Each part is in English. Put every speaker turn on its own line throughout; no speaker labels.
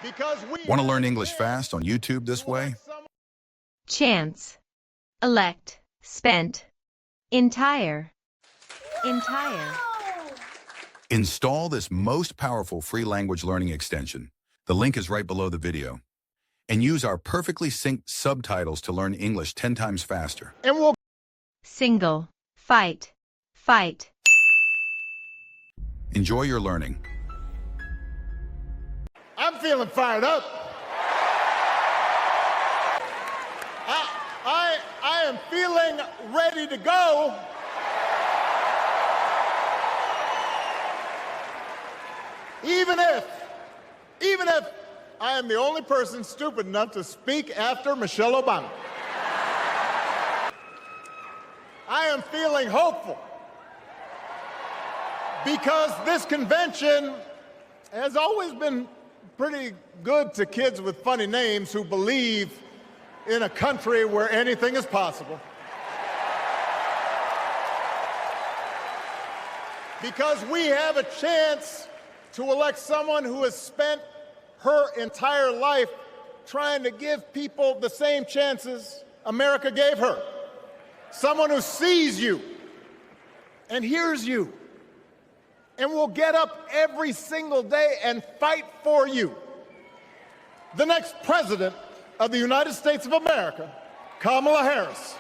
Because we
Want to learn English fast on YouTube this way?
Chance, elect, spent, entire.
Install this most powerful free language learning extension. The link is right below the video. And use our perfectly synced subtitles to learn English 10 times faster.
And we'll
Single, fight.
Enjoy your learning.
I'm feeling fired up. I am feeling ready to go. Even if I am the only person stupid enough to speak after Michelle Obama. I am feeling hopeful because this convention has always been pretty good to kids with funny names who believe in a country where anything is possible. Because we have a chance to elect someone who has spent her entire life trying to give people the same chances America gave her. Someone who sees you and hears you and will get up every single day and fight for you. The next president of the United States of America, Kamala Harris.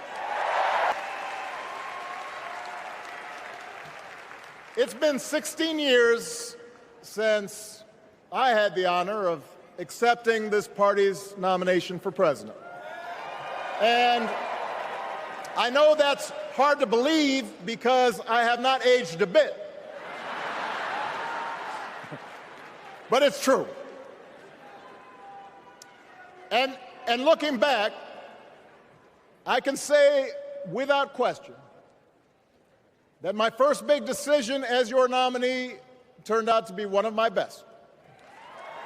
It's been 16 years since I had the honor of accepting this party's nomination for president. And I know that's hard to believe because I have not aged a bit. But it's true. And looking back, I can say without question that my first big decision as your nominee turned out to be one of my best.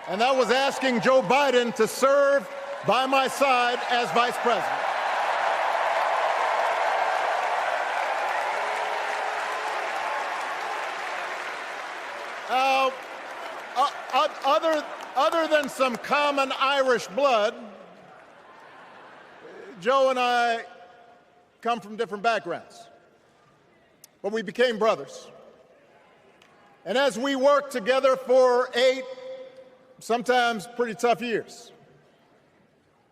And that was asking Joe Biden to serve by my side as vice president. Other than some common Irish blood, Joe and I come from different backgrounds, but we became brothers. And as we worked together for 8, sometimes pretty tough years,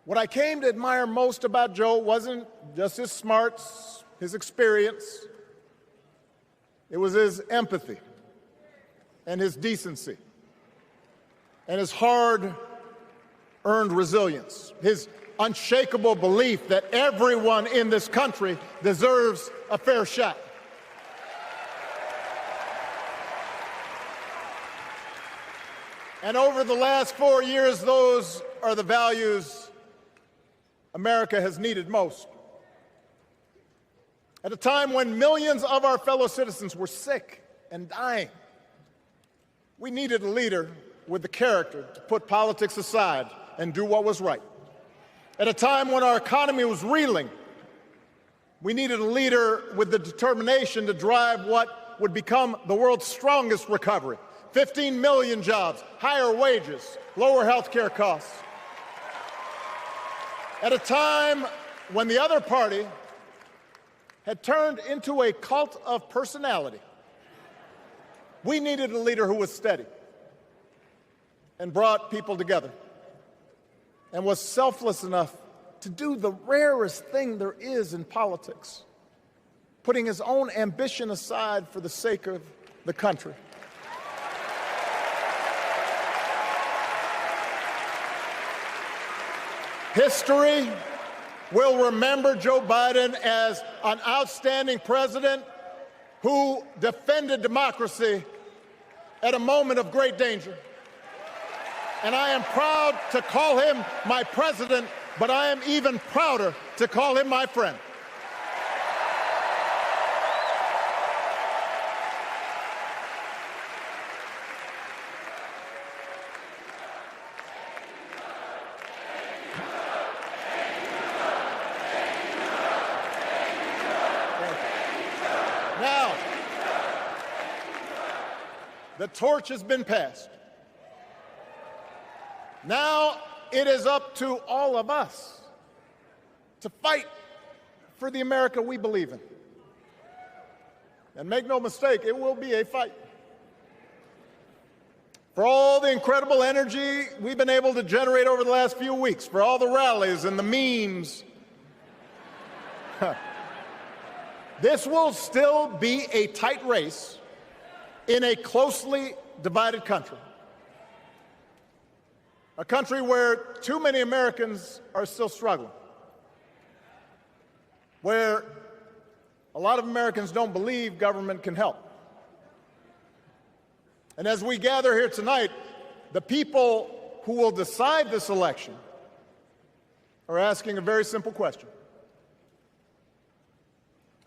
what I came to admire most about Joe wasn't just his smarts, his experience. It was his empathy and his decency and his hard-earned resilience, his unshakable belief that everyone in this country deserves a fair shot. And over the last 4 years, those are the values America has needed most. At a time when millions of our fellow citizens were sick and dying, we needed a leader with the character to put politics aside and do what was right. At a time when our economy was reeling, we needed a leader with the determination to drive what would become the world's strongest recovery. 15 million jobs, higher wages, lower health care costs. At a time when the other party had turned into a cult of personality, we needed a leader who was steady and brought people together and was selfless enough to do the rarest thing there is in politics, putting his own ambition aside for the sake of the country. History will remember Joe Biden as an outstanding president who defended democracy at a moment of great danger. And I am proud to call him my president, but I am even prouder to call him my friend. Now, the torch has been passed. Now it is up to all of us to fight for the America we believe in. And make no mistake, it will be a fight. For all the incredible energy we've been able to generate over the last few weeks, for all the rallies and the memes, this will still be a tight race in a closely divided country. A country where too many Americans are still struggling, where a lot of Americans don't believe government can help. And as we gather here tonight, the people who will decide this election are asking a very simple question.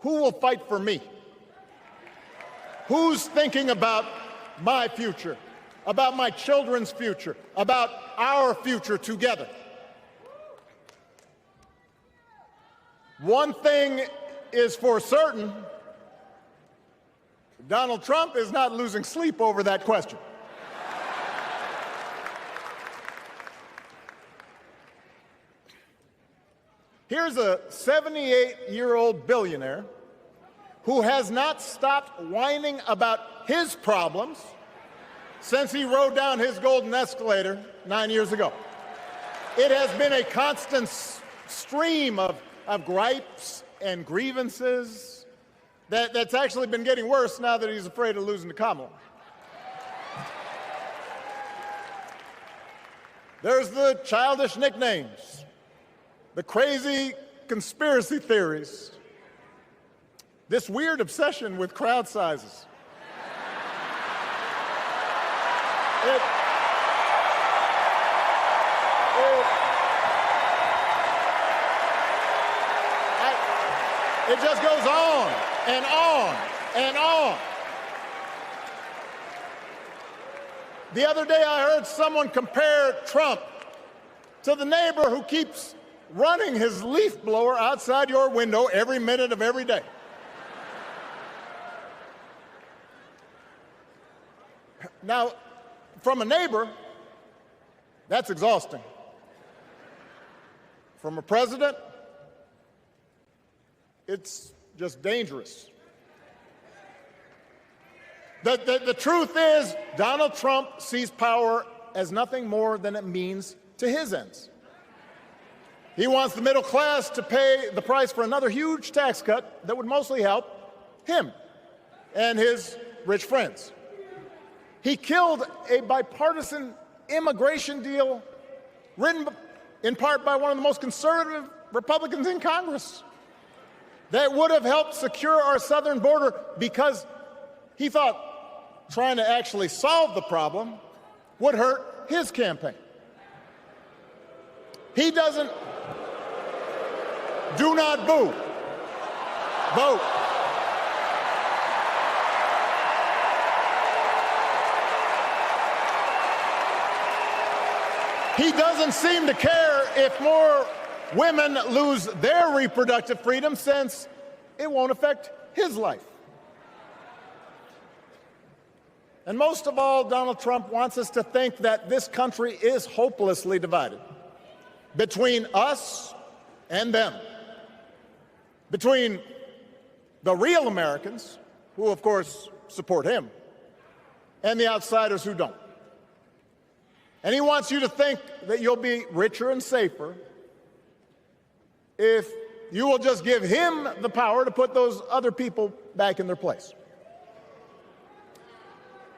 Who will fight for me? Who's thinking about my future, about my children's future, about our future together? One thing is for certain, Donald Trump is not losing sleep over that question. Here's a 78-year-old billionaire who has not stopped whining about his problems since he rode down his golden escalator 9 years ago. It has been a constant stream of gripes and grievances that's actually been getting worse now that he's afraid of losing to Kamala. There's the childish nicknames, the crazy conspiracy theories, this weird obsession with crowd sizes. It just goes on and on and on. The other day I heard someone compare Trump to the neighbor who keeps running his leaf blower outside your window every minute of every day. Now, from a neighbor, that's exhausting. From a president, it's just dangerous. The truth is, Donald Trump sees power as nothing more than a means to his ends. He wants the middle class to pay the price for another huge tax cut that would mostly help him and his rich friends. He killed a bipartisan immigration deal written in part by one of the most conservative Republicans in Congress that would have helped secure our southern border because he thought trying to actually solve the problem would hurt his campaign. He doesn't. Do not boo. Vote. He doesn't seem to care if more women lose their reproductive freedom, since it won't affect his life. And most of all, Donald Trump wants us to think that this country is hopelessly divided between us and them, between the real Americans, who of course support him, and the outsiders who don't. And he wants you to think that you'll be richer and safer if you will just give him the power to put those other people back in their place.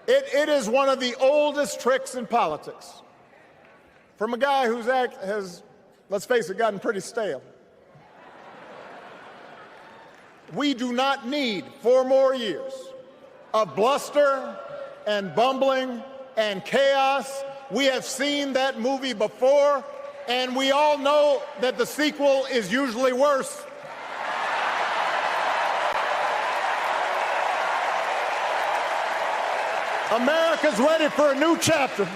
It is one of the oldest tricks in politics, from a guy whose act has, let's face it, gotten pretty stale. We do not need 4 more years of bluster and bumbling and chaos. We have seen that movie before, and we all know that the sequel is usually worse. America's ready for a new chapter.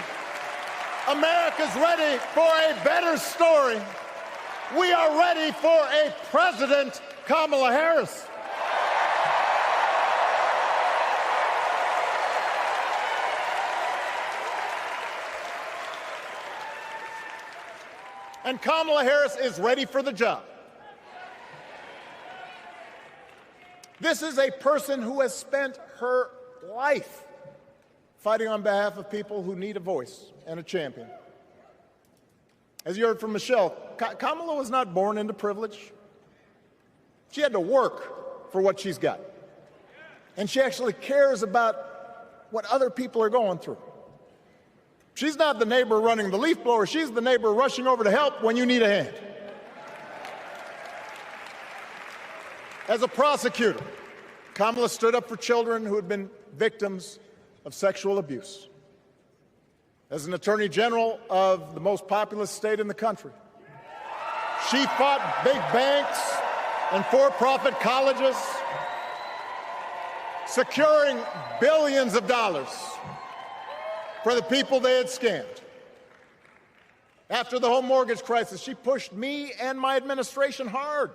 America's ready for a better story. We are ready for a President Kamala Harris. And Kamala Harris is ready for the job. This is a person who has spent her life fighting on behalf of people who need a voice and a champion. As you heard from Michelle, Kamala was not born into privilege. She had to work for what she's got. And she actually cares about what other people are going through. She's not the neighbor running the leaf blower. She's the neighbor rushing over to help when you need a hand. As a prosecutor, Kamala stood up for children who had been victims of sexual abuse. As an attorney general of the most populous state in the country, she fought big banks and for-profit colleges, securing billions of dollars for the people they had scammed. After the home mortgage crisis, she pushed me and my administration hard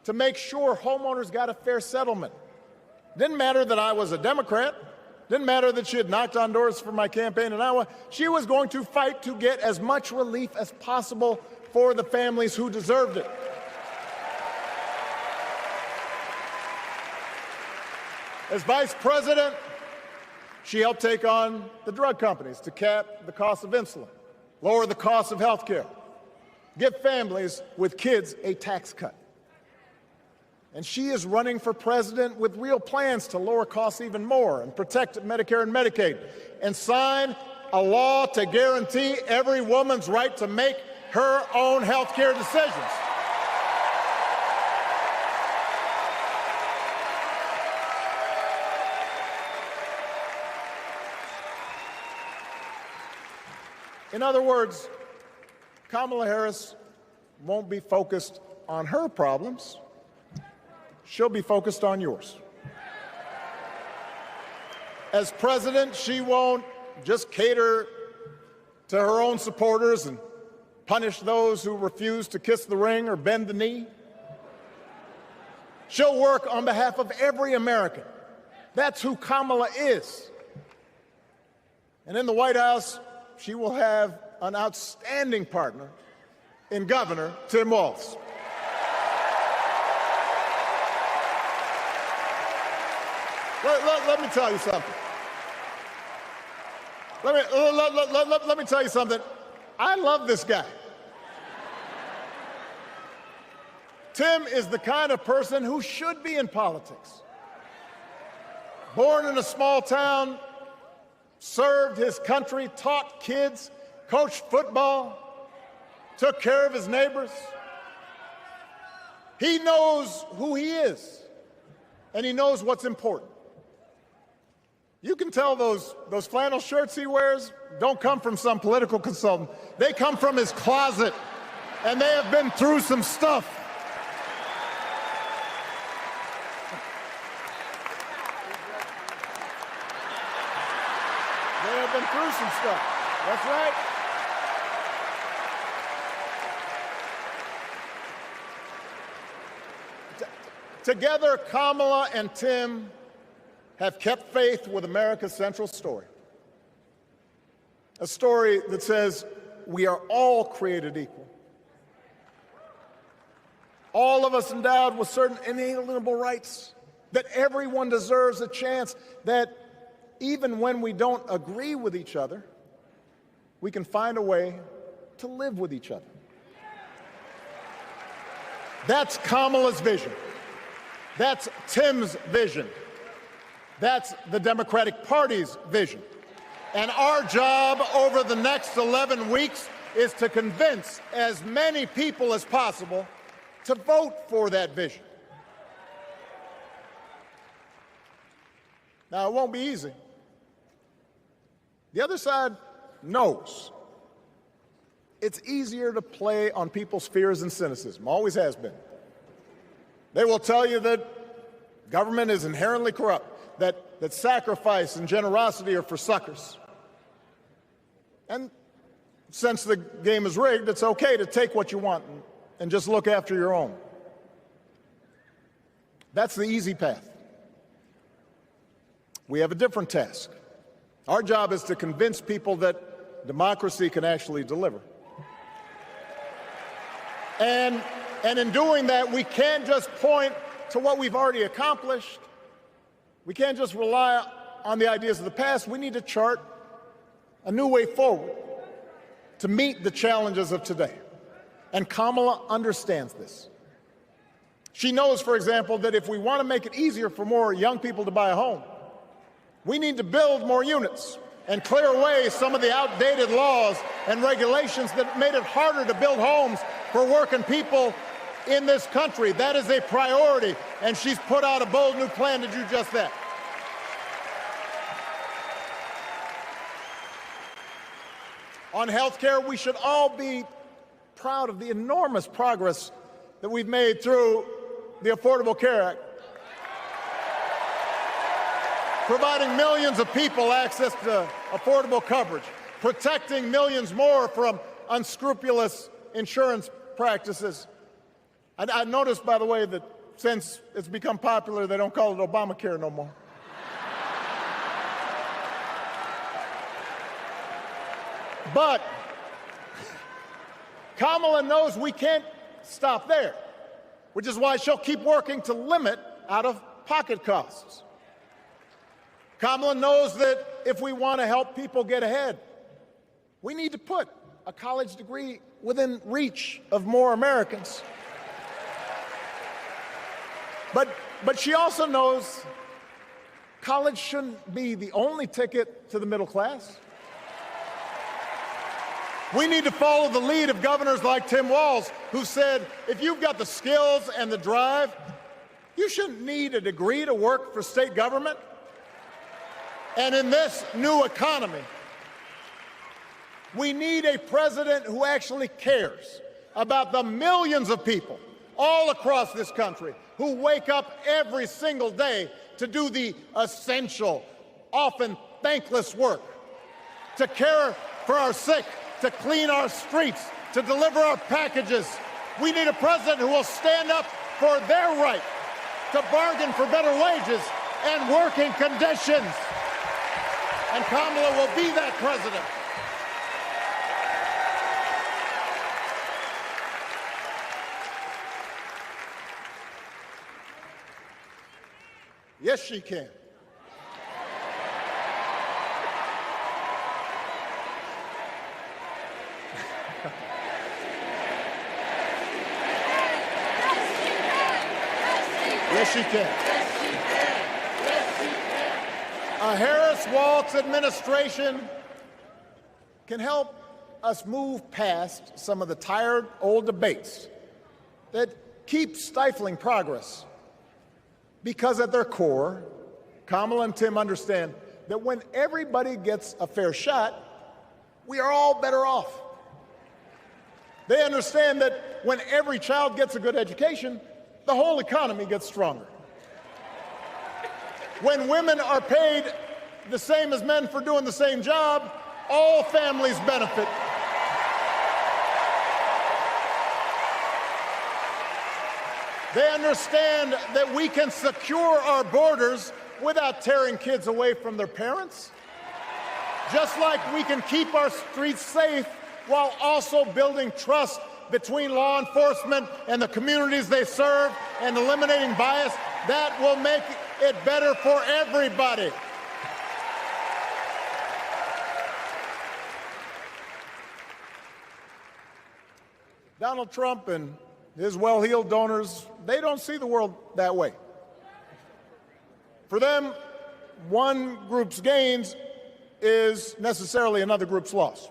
to make sure homeowners got a fair settlement. Didn't matter that I was a Democrat. Didn't matter that she had knocked on doors for my campaign in Iowa. She was going to fight to get as much relief as possible for the families who deserved it. As vice president, she helped take on the drug companies to cap the cost of insulin, lower the cost of health care, give families with kids a tax cut. And she is running for president with real plans to lower costs even more and protect Medicare and Medicaid and sign a law to guarantee every woman's right to make her own health care decisions. In other words, Kamala Harris won't be focused on her problems. She'll be focused on yours. As president, she won't just cater to her own supporters and punish those who refuse to kiss the ring or bend the knee. She'll work on behalf of every American. That's who Kamala is. And in the White House, she will have an outstanding partner in Governor Tim Walz. Let me tell you something. Let me tell you something. I love this guy. Tim is the kind of person who should be in politics. Born in a small town, served his country, taught kids, coached football, took care of his neighbors. He knows who he is, and he knows what's important. You can tell those flannel shirts he wears don't come from some political consultant. They come from his closet, and they have been through some stuff. They have been through some stuff. That's right. Together, Kamala and Tim have kept faith with America's central story. A story that says we are all created equal. All of us endowed with certain inalienable rights, that everyone deserves a chance, that even when we don't agree with each other, we can find a way to live with each other. That's Kamala's vision. That's Tim's vision. That's the Democratic Party's vision. And our job over the next 11 weeks is to convince as many people as possible to vote for that vision. Now, it won't be easy. The other side knows it's easier to play on people's fears and cynicism, always has been. They will tell you that government is inherently corrupt, that sacrifice and generosity are for suckers. And since the game is rigged, it's okay to take what you want and just look after your own. That's the easy path. We have a different task. Our job is to convince people that democracy can actually deliver. And in doing that, we can't just point to what we've already accomplished. We can't just rely on the ideas of the past. We need to chart a new way forward to meet the challenges of today. And Kamala understands this. She knows, for example, that if we want to make it easier for more young people to buy a home, we need to build more units and clear away some of the outdated laws and regulations that made it harder to build homes for working people in this country. That is a priority, and she's put out a bold new plan to do just that. On health care, we should all be proud of the enormous progress that we've made through the Affordable Care Act, providing millions of people access to affordable coverage, protecting millions more from unscrupulous insurance practices. I noticed, by the way, that since it's become popular, they don't call it Obamacare no more. But Kamala knows we can't stop there, which is why she'll keep working to limit out-of-pocket costs. Kamala knows that if we want to help people get ahead, we need to put a college degree within reach of more Americans. But she also knows college shouldn't be the only ticket to the middle class. We need to follow the lead of governors like Tim Walz, who said, if you've got the skills and the drive, you shouldn't need a degree to work for state government. And in this new economy, we need a president who actually cares about the millions of people all across this country who wake up every single day to do the essential, often thankless work, to care for our sick, to clean our streets, to deliver our packages. We need a president who will stand up for their right to bargain for better wages and working conditions. And Kamala will be that president. Yes, she can. Yes, she can. A Harris-Walz administration can help us move past some of the tired old debates that keep stifling progress. Because at their core, Kamala and Tim understand that when everybody gets a fair shot, we are all better off. They understand that when every child gets a good education, the whole economy gets stronger. When women are paid the same as men for doing the same job, all families benefit. They understand that we can secure our borders without tearing kids away from their parents, just like we can keep our streets safe while also building trust between law enforcement and the communities they serve and eliminating bias. That will make it better for everybody. Donald Trump and his well-heeled donors, they don't see the world that way. For them, one group's gains is necessarily another group's loss.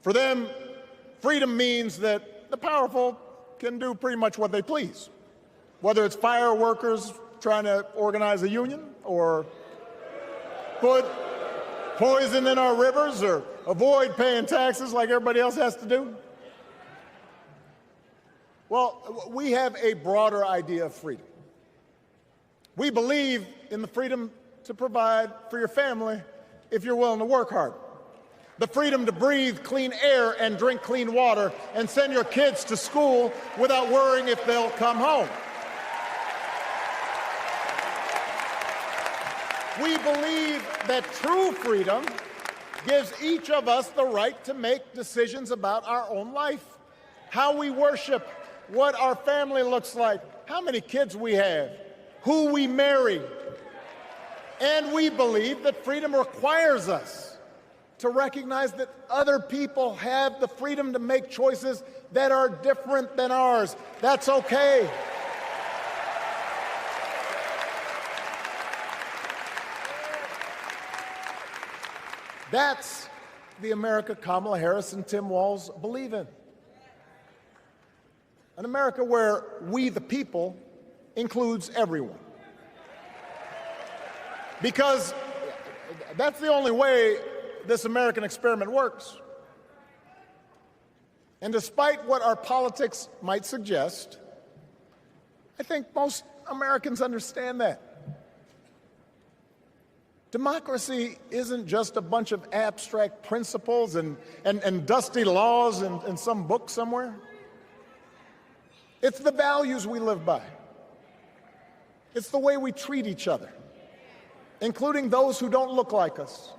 For them, freedom means that the powerful can do pretty much what they please, whether it's fire workers trying to organize a union or put poison in our rivers or avoid paying taxes like everybody else has to do. Well, we have a broader idea of freedom. We believe in the freedom to provide for your family if you're willing to work hard. The freedom to breathe clean air and drink clean water and send your kids to school without worrying if they'll come home. We believe that true freedom gives each of us the right to make decisions about our own life how we worship, what our family looks like, how many kids we have, who we marry. And we believe that freedom requires us to recognize that other people have the freedom to make choices that are different than ours. That's okay. That's the America Kamala Harris and Tim Walz believe in. An America where we, the people, includes everyone. Because that's the only way this American experiment works. And despite what our politics might suggest, I think most Americans understand that. Democracy isn't just a bunch of abstract principles and dusty laws in some book somewhere. It's the values we live by. It's the way we treat each other, including those who don't look like us,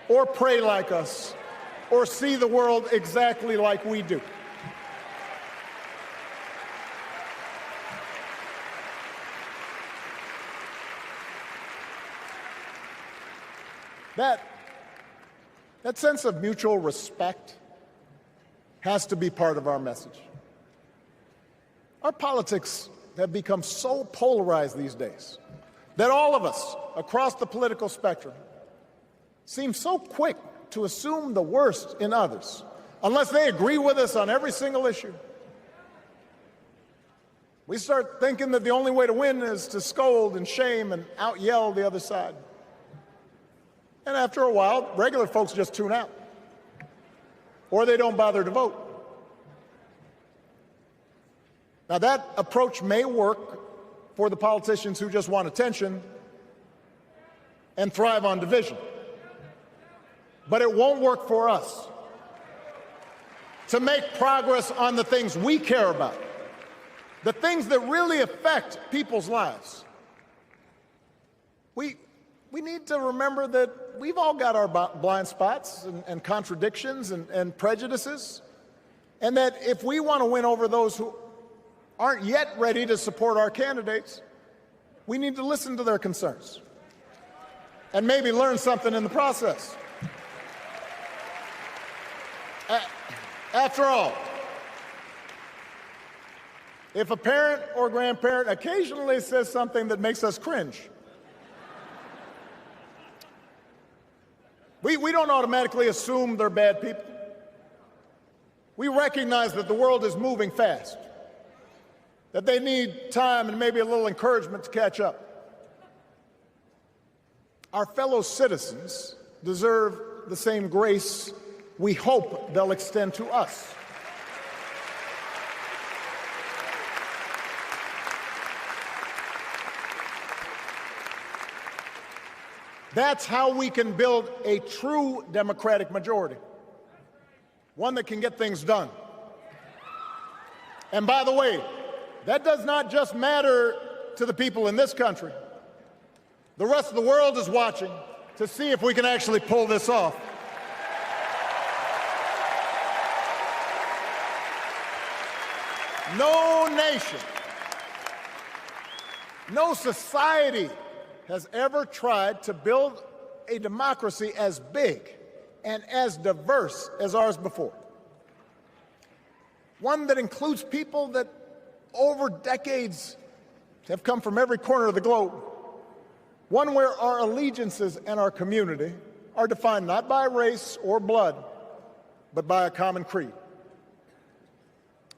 or pray like us, or see the world exactly like we do. That sense of mutual respect has to be part of our message. Our politics have become so polarized these days that all of us across the political spectrum seem so quick to assume the worst in others, unless they agree with us on every single issue. We start thinking that the only way to win is to scold and shame and out-yell the other side. And after a while, regular folks just tune out, or they don't bother to vote. Now, that approach may work for the politicians who just want attention and thrive on division, but it won't work for us to make progress on the things we care about, the things that really affect people's lives. We need to remember that we've all got our blind spots and contradictions and prejudices, and that if we want to win over those who aren't yet ready to support our candidates, we need to listen to their concerns and maybe learn something in the process. After all, if a parent or grandparent occasionally says something that makes us cringe, we don't automatically assume they're bad people. We recognize that the world is moving fast, that they need time and maybe a little encouragement to catch up. Our fellow citizens deserve the same grace we hope they'll extend to us. That's how we can build a true democratic majority, one that can get things done. And by the way, that does not just matter to the people in this country. The rest of the world is watching to see if we can actually pull this off. No nation, no society has ever tried to build a democracy as big and as diverse as ours before. One that includes people that over decades have come from every corner of the globe. One where our allegiances and our community are defined not by race or blood, but by a common creed.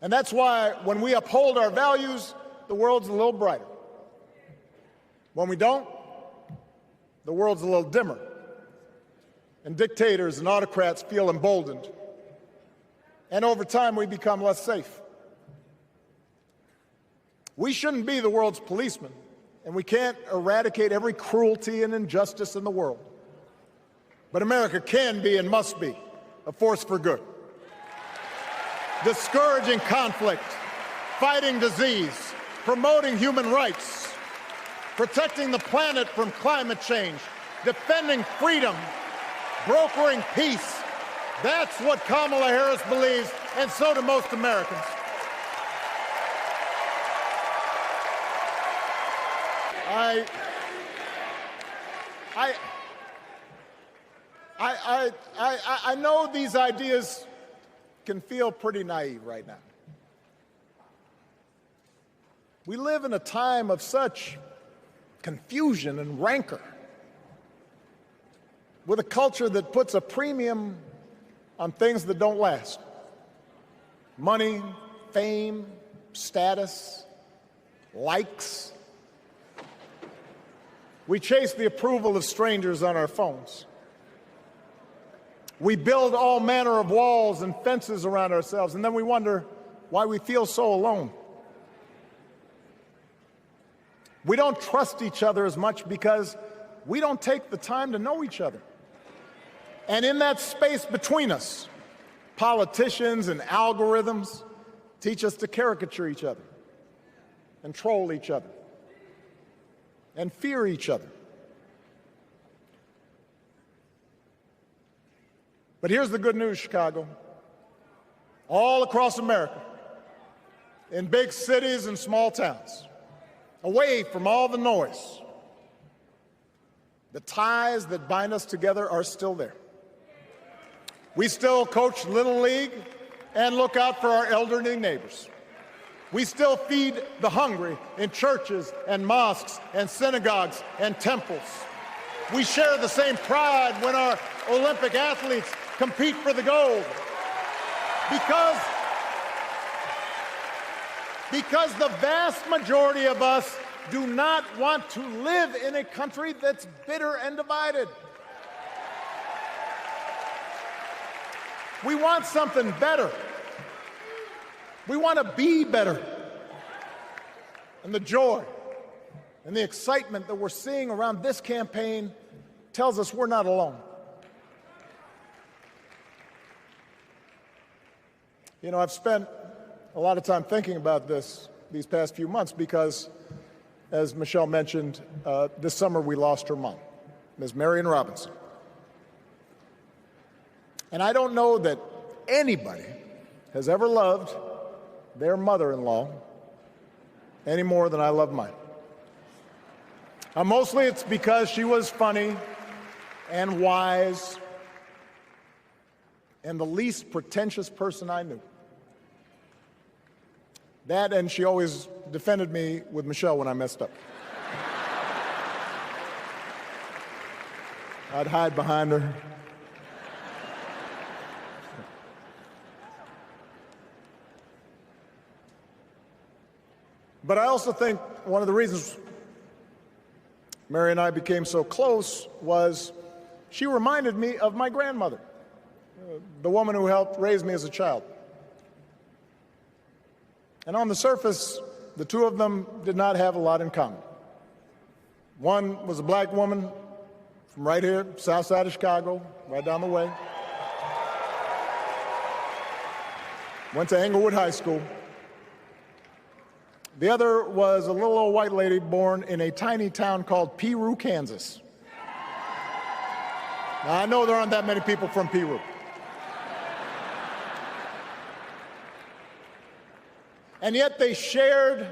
And that's why when we uphold our values, the world's a little brighter. When we don't, the world's a little dimmer, and dictators and autocrats feel emboldened. And over time, we become less safe. We shouldn't be the world's policemen, and we can't eradicate every cruelty and injustice in the world. But America can be and must be a force for good, discouraging conflict, fighting disease, promoting human rights, protecting the planet from climate change, defending freedom, brokering peace. That's what Kamala Harris believes, and so do most Americans. I, I, I know these ideas can feel pretty naive right now. We live in a time of such confusion and rancor, with a culture that puts a premium on things that don't last. Money, fame, status, likes. We chase the approval of strangers on our phones. We build all manner of walls and fences around ourselves, and then we wonder why we feel so alone. We don't trust each other as much because we don't take the time to know each other. And in that space between us, politicians and algorithms teach us to caricature each other and troll each other and fear each other. But here's the good news, Chicago. All across America, in big cities and small towns, away from all the noise, the ties that bind us together are still there. We still coach Little League and look out for our elderly neighbors. We still feed the hungry in churches and mosques and synagogues and temples. We share the same pride when our Olympic athletes compete for the gold. Because the vast majority of us do not want to live in a country that's bitter and divided. We want something better. We want to be better. And the joy and the excitement that we're seeing around this campaign tells us we're not alone. You know, I've spent a lot of time thinking about this these past few months because, as Michelle mentioned, this summer we lost her mom, Ms. Marion Robinson. And I don't know that anybody has ever loved their mother-in-law any more than I love mine. Mostly it's because she was funny and wise and the least pretentious person I knew. That, and she always defended me with Michelle when I messed up. I'd hide behind her. But I also think one of the reasons Mary and I became so close was she reminded me of my grandmother, the woman who helped raise me as a child. And on the surface, the two of them did not have a lot in common. One was a black woman from right here, south side of Chicago, right down the way. Went to Englewood High School. The other was a little old white lady born in a tiny town called Peru, Kansas. Now, I know there aren't that many people from Peru. And yet they shared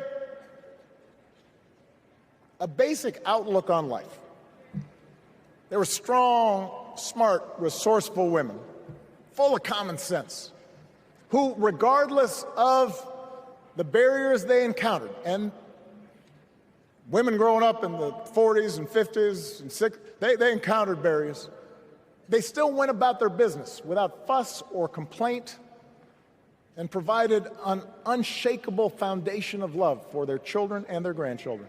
a basic outlook on life. They were strong, smart, resourceful women, full of common sense, who, regardless of the barriers they encountered, and women growing up in the 40s and 50s and 60s, they encountered barriers. They still went about their business without fuss or complaint and provided an unshakable foundation of love for their children and their grandchildren.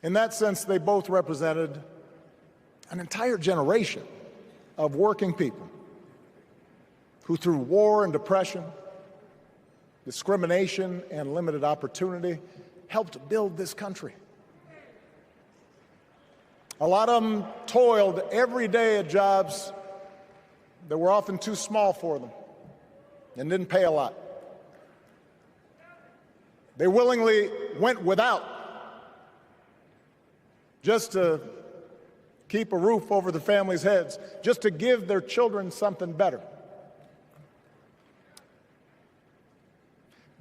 In that sense, they both represented an entire generation of working people who, through war and depression, discrimination and limited opportunity, helped build this country. A lot of them toiled every day at jobs that were often too small for them and didn't pay a lot. They willingly went without just to keep a roof over their families' heads, just to give their children something better.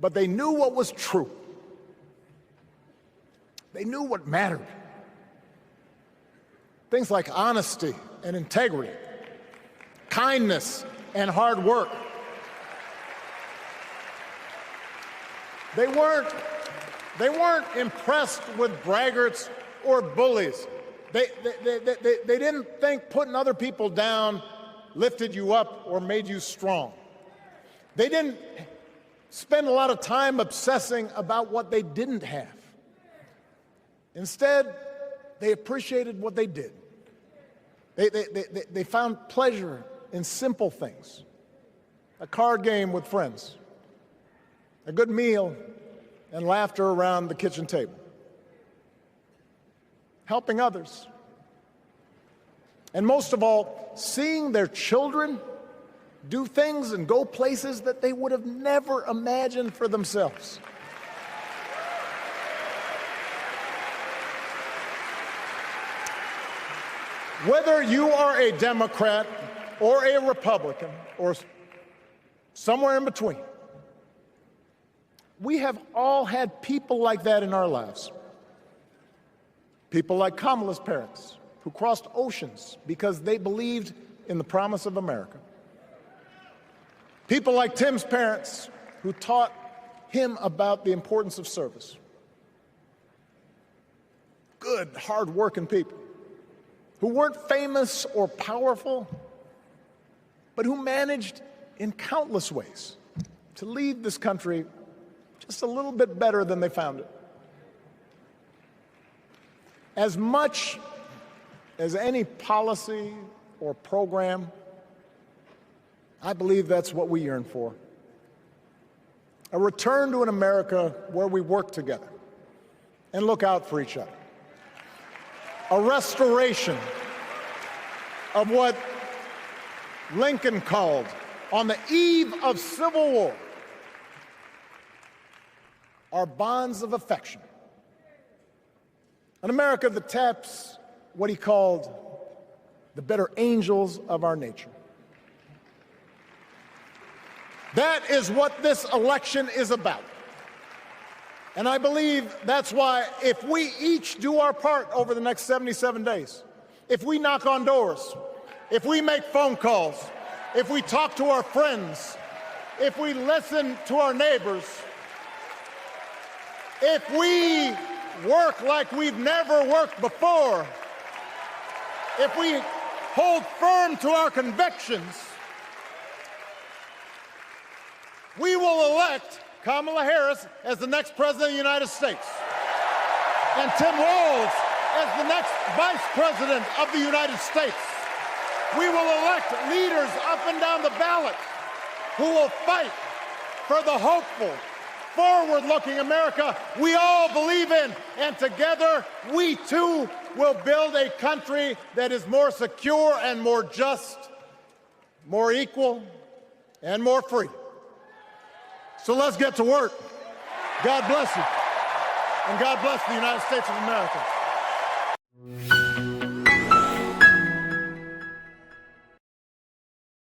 But they knew what was true. They knew what mattered. Things like honesty and integrity, kindness and hard work. They weren't impressed with braggarts or bullies. They didn't think putting other people down lifted you up or made you strong. They didn't spend a lot of time obsessing about what they didn't have. Instead, they appreciated what they did. They found pleasure in simple things. A card game with friends, a good meal, and laughter around the kitchen table. Helping others. And most of all, seeing their children do things and go places that they would have never imagined for themselves. Whether you are a Democrat or a Republican or somewhere in between, we have all had people like that in our lives. People like Kamala's parents, who crossed oceans because they believed in the promise of America. People like Tim's parents, who taught him about the importance of service. Good, hard-working people who weren't famous or powerful, but who managed in countless ways to leave this country just a little bit better than they found it. As much as any policy or program, I believe that's what we yearn for. A return to an America where we work together and look out for each other. A restoration of what Lincoln called, on the eve of civil war, our bonds of affection. An America that taps what he called the better angels of our nature. That is what this election is about. And I believe that's why if we each do our part over the next 77 days, if we knock on doors, if we make phone calls, if we talk to our friends, if we listen to our neighbors, if we work like we've never worked before, if we hold firm to our convictions, we will elect Kamala Harris as the next President of the United States and Tim Walz as the next Vice President of the United States. We will elect leaders up and down the ballot who will fight for the hopeful, forward-looking America we all believe in, and together we too will build a country that is more secure and more just, more equal, and more free. So let's get to work. God bless you, and God bless the United States of America.